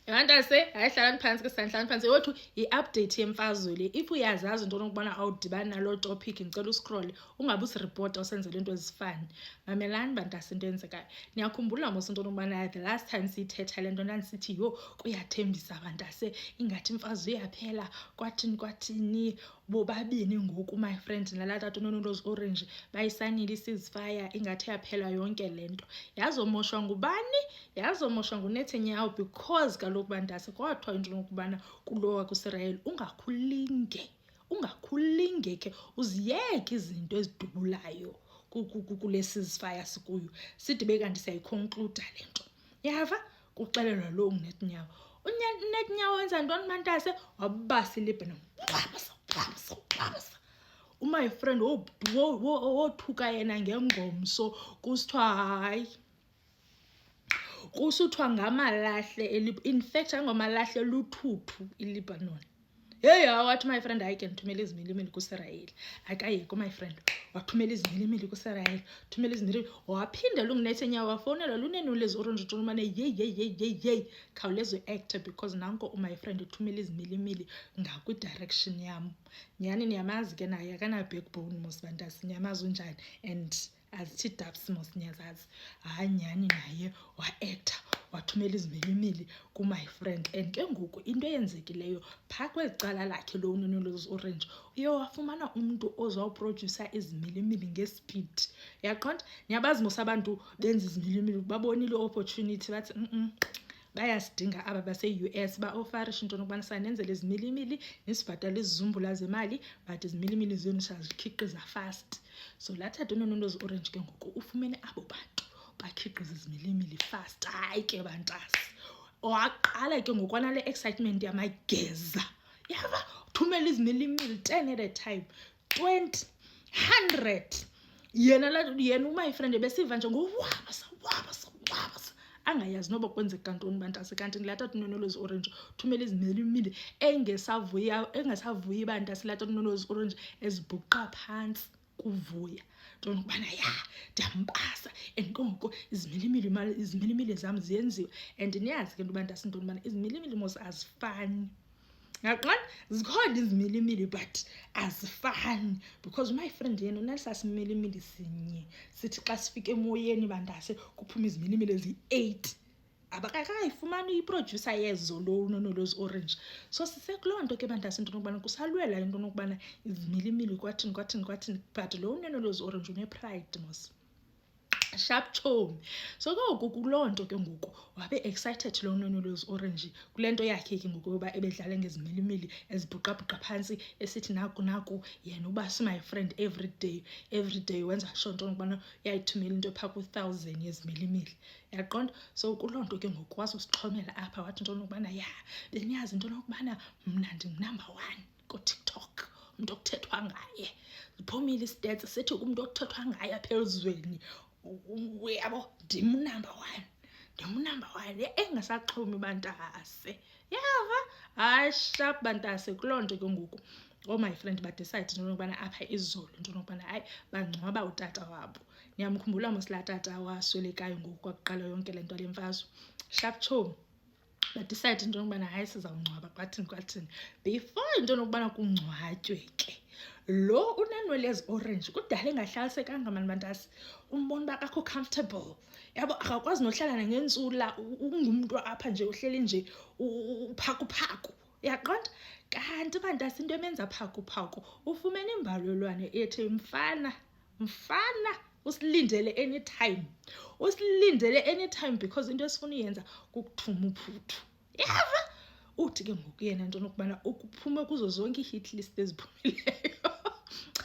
Yabantase hayihlalani phansi ke sanhlanu phansi yothu i-update yemfazwe le. If uyazazi into nokubana awudibani nalo topic ngicela uscroll ungabe usireport usenzele into ezifani. Mamelani bantase into eyenzekayo. Niyakhumbula mos into nokubana the last time sithetha le nto ndandisithi yo kuyathembisa bantase ingathi imfazwe iyaphela kwathini bobabini ngoku my friend nalaa tata uNonontozi Orange bayisanile i-ceasefire ingathi yaphela yonke le nto. Yazomoshwa ngubani? Yazomoshwa nguNetanyahu because kaloku bantase kwathiwa into yokubana kulowa kwisirael ungakhulinge ke uziyeke izinto ezidubulayo kule ceasefire sikuyo sidibe kanti siyayiconcluda le nto. Yava kuxelelwa lo uNetanyahu. uNetanyahu wenza ntoni bantase? Wabasa iLebanon. My friend wothuka yena ngengomso kusithiwa hayi kusuthiwa ngamalahle in fact angomalahle luthuthu iLebanon. Hey wathi my friend hayi ke ndithumela izimilimili kwisirael akayeko my friend wathumela izimilimili kwisirael thumela izimilimili waphinde lunguNetanyahu wafowunela luNonontozi Orange uTolumane hey khawuleza act because nanko my friend uthumela izimilimili ngakwi-direction yam. Nyhani niyamazi ke naye akana backbone mos bantase niyamazi unjani and azithi dubs mos niyazazi. Hayi nyhani naye wa-acta wathumela izimilimili ku-my friend and ke ngoku into eyenzekileyo phaa kweli cala lakhe lo uNonontozi Orange uye wafumana umntu ozawuproducer izimilimili ngespeed. Yaqonda niyabazi mos abantu benza izimilimili babonile opportunity bathi bayasidinga aba base-US ba-ofarish into nokubana sanenzele izimilimili nisibhatala izizumbula zemali but izimilimili zenu sazikhiqiza fast. So lathatha uNonontozi Orange ke ngoku ufumene abo bantu bakhiqiza izimilimili fast. Hayi ke bantase waqala ke ngokwanale excitement yamageza. Yava thumela izimilimili 10 at a time 20 100 yena my friend besiva nje ngowabasa angayazi noba kwenzeka ntoni bantase kanti latata uNonontozi Orange thumela izimilimili engasavuyi bantase latata uNonontozi Orange ezibhuqa phantsi kuvuya nto nokubana ndiyambasa and ke ngoku izimilimili zam ziyenziwe and niyazi ke nto bantase into yokubana izimilimili mos azifani. Yaqona zikhona izimilimili but azifani because my friend yena unalisa similimili sinye sithi xa sifika emoyeni bantase kuphuma izimilimili ezi-8 abakayifumani iproducer yezo lo uNonontozi Orange. So sisekuloo nto ke bantase into nokubana kusalwela into nokubana izimilimili kwathini but lo uNonontozi Orange une-pride mos sharp chomi. So ngoku kuloo nto ke ngoku wabe excited lo uNonontozi Orange kule nto yakhe ke ngoku yoba ebedlala ngezimilimili ezibhuqabhuqa phantsi esithi naku yena uba my friend every day wenza sure nto nokubana uyayithumela into phaa ku-1000 yezimilimili. Yaqonda so kuloo nto ke ngoku wasosixhomela apha wathi into nokubana beniyazi into nokubana mna ndingunumber 1 kuTikTok umntu okuthethwa ngaye. Ziphumile istats sithi umntu okuthethwa ngaye apha elizweni uyabo ndimunumber 1 engasaxhomi bantase. Yava hayi sharp bantase kuloo nto ke ngoku my friend badecide into nokubana apha izolo into nokubana hayi bangcwaba utata wabo. Niyamkhumbula mos laa tata waswelekayo ngoku kwakuqala yonke le nto lemfazwe. Sharp chomi badecide into nokubana hayi sizawungcwaba kwathini before into nokubana kungcwatywe ke lo uNonontozi Orange kudala engahlalisekanga mani bantase umbona uba akakho comfortable. Yabo akakwazi nohlala nangentsula ungumntu apha nje uhleli nje uphakuphaku. Yaqonda kanti bantase into emenza phakuphaku ufumene imbalelwane ethi mfana usilindele anytime because into esifuna uyenza kukuthuma uphuthu. Yava uthi ke ngoku yena into nokubana ukuphume kuzo zonke i-hit list eziphumileyo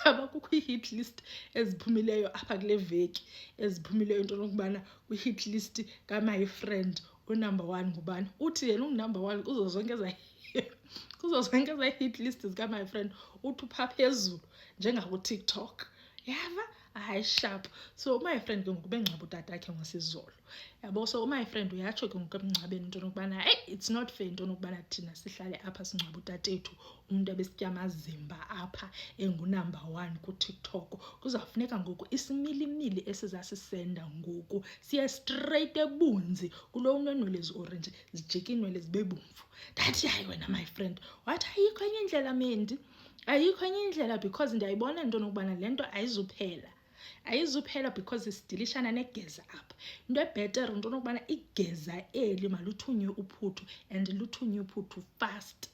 aba kukho i-hit list eziphumileyo apha kule veki eziphumileyo into nokubana kwi-hit list ka-my friend unumber 1 ngubani. Uthi yena ungunumber 1 kuzo zonke eza hit list zika-my friend uthi upha phezulu njengakuTikTok. Yava hayi sharp. So my friend ke ngoku bengcwaba utatakhe ngosizolo, yabo. So my friend uyatsho ke ngoku emngcwabeni into yokubana hey, it's not fair into yokubana thina sihlale apha singcwaba utatethu, umuntu ebesitya amazimba apha engunumber 1 kuTikTok. Kuzawufuneka ngoku isimilimili esizasisenda ngoku siye straight ebunzi kulo unwenwele ezi-orange zijike inwele zibe bomvu. Ndathi hayi wena my friend, wathi ayikho enye indlela Mendi, ayikho enye indlela, because ndiyayibona into yokubana le nto ayizuphela because isidilishana negeza apha. Into ebhetere into yokubana igeza eli maluthunywe uphuthu, and luthunywe uphuthu fast.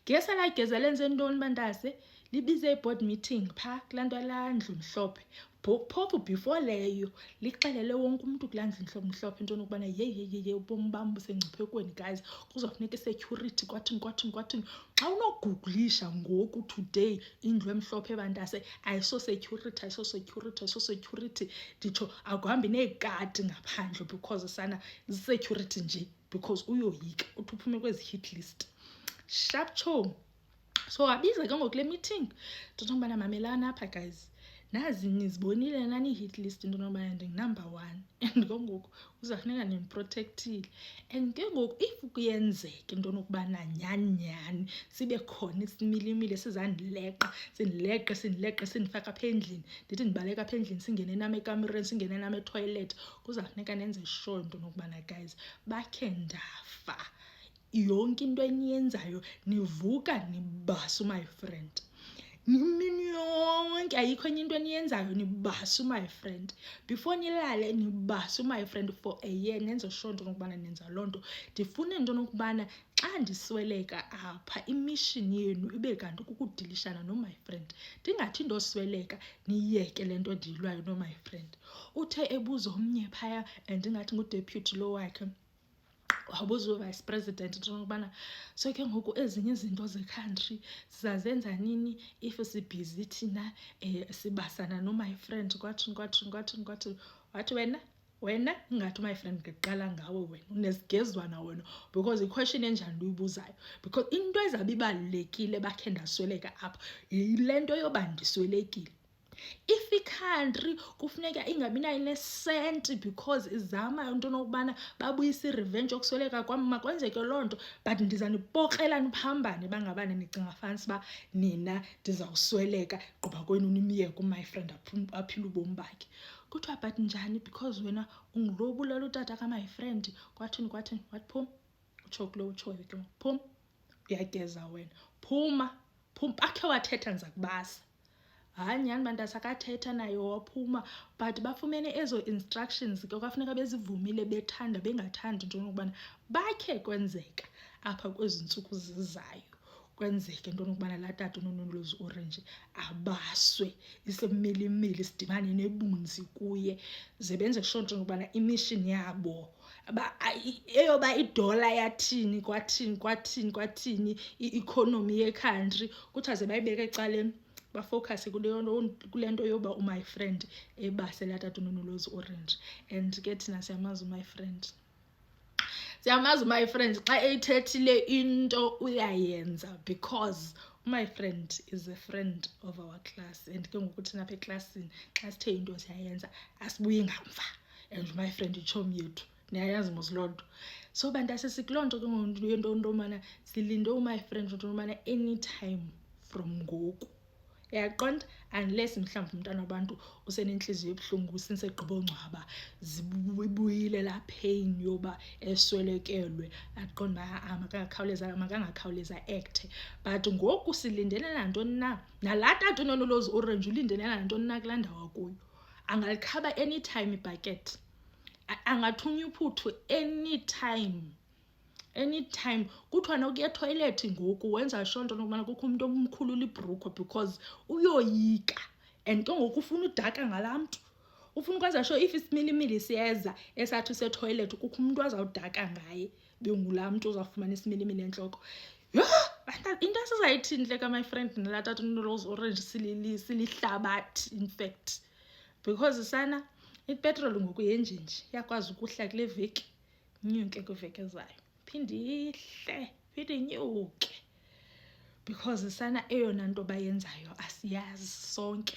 Gesa la geza lenze ntoni bantase? Libize i-board meeting phaa kulaa nto laa ndlu mhlophe. Phofu before leyo lixelele wonke umntu kulaa ndlu mhlophe into yokubana ye ubomi bam busengciphekweni guys, kuzofuneka i-security kwathini. Xa unoguglisha ngoku today indlu emhlophe bantase ayiso-security, nditsho akuhambi neekati ngaphandle because sana zi-security nje because uyoyika uthi uphume kwezi hit list. Sharp cho. So wabiza ke ngoku le meeting ndithi ngubana mamelana apha guys, nazi nizibonile nani hit list into yokubana ndingunumber 1 and ke ngoku uzawufuneka nimprotectile. And ke ngoku if kuyenzeka into yokubana nyani sibe khona isimilimili sizandileqa sindifaka apha endlini, ndithi ndibaleka apha endlini singene nami ekamereni singene nami etoilet, kuzawufuneka nenze sure into yokubana guys bakhe ndafa. Yonke into eniyenzayo nivuka nibasa my friend, imini yonke ayikho enye into eniyenzayo nibasa my friend, before nilale nibasa my friend for a year. Nenze sure into yokubana nenza loo nto. Ndifuna into yokubana xa ndisweleka apha imission yenu ibe kanti kukudilishana my friend, ndingathi ndosweleka niyeke le nto ndiyilwayo my friend. Uthe ebuza omnye phaya ndingathi ngudeputy lo wakhe, wabuza u-vice president into yokubana so ke ngoku ezinye izinto ze-country sizazenza nini if sibhizi thina sibasana my friend kwathini. Wathi wena ingathi my friend ngiqala ngawe, wena unesigezwana wena, because i-question enjani uyibuzayo, because into ezabe ibalulekile bakhe ndasweleka apha yile nto yoba ndiswelekile. If i-country kufuneka ingabi nayo nesenti because izama into yokubana babuyise i-revenge yokusweleka kwam, makwenzeke loo nto, but ndiza nipokrela niphambane bangabane nicinga fancy uba nina ndizawusweleka gquba kwenu nimyeke my friend aphile ubomi bakhe. Kuthiwa but njani because wena ungulobulela utata ka-my friend kwathini. Wathi phum, utsho kulo utshoyo ke phum, uyageza wena, phuma. Akhe wathetha ndiza kubasa. Hayi nyhani bantase akathetha naye waphuma, but bafumene ezo instructions ke kwafuneka bezivumile bethanda bengathandi into yokubana bakhe kwenzeka apha kwezi ntsuku zizayo, kwenzeke into yokubana laa tata unonwele ezi-orange abaswe, isemilimili sidibane nebunzi kuye, ze benze sure into yokubana imission yabo eyoba idola yathini kwathini i-economy ye-country kuthiwa ze bayibeke ecaleni, bafocuse kule nto yoba my friend ebase laa tata unonwele ezi-orange. And ke thina siyamazi my friend, my friend xa eyithethile into uyayenza, because my friend is a friend of our class. And ke ngoku thina apha eklasini xa sithe into siyayenza asibuyi ngamva, and my friend itshomi yethu, niyayazi mos loo nto. So bantase sikuloo nto ke ngoku yento yobana silinde my friend into yobana anytime from ngoku, uyaqonda, unless mhlawumbi umntana wabantu usenentliziyo ebuhlungu sinisegqiba ungcwaba zibuyile laa pain yoba eswelekelwe, aqonda uba makangakhawuleza acte. But ngoku silindele nantoni na, nalaa tata unonwele ezi-orange ulindele nantoni na kulaa ndawo akuyo. Angalikhaba anytime ibhakethi, angathunya uphuthu anytime. Kuthiwa nokuya etoilet ngoku wenza sure into yokubana kukho umntu omkhulula ibhrukhwe because uyoyika, and ke ngoku ufuna udaka ngalaa mntu, ufuna ukwenza sure if isimilimili siyeza esathi usetoilet kukho umntu azawudaka ngaye, bengulaa mntu uzawufumana isimilimili entloko. Yho, into esizayithini hle ka my friend nalaa tata unonwele ezi-orange silihlabathi in fact, because sana ipetroli ngoku yenjenje iyakwazi ukuhla kule veki inyuke kwiveki ezayo, phinde inyuke, because sana eyona nto bayenzayo asiyazi sonke.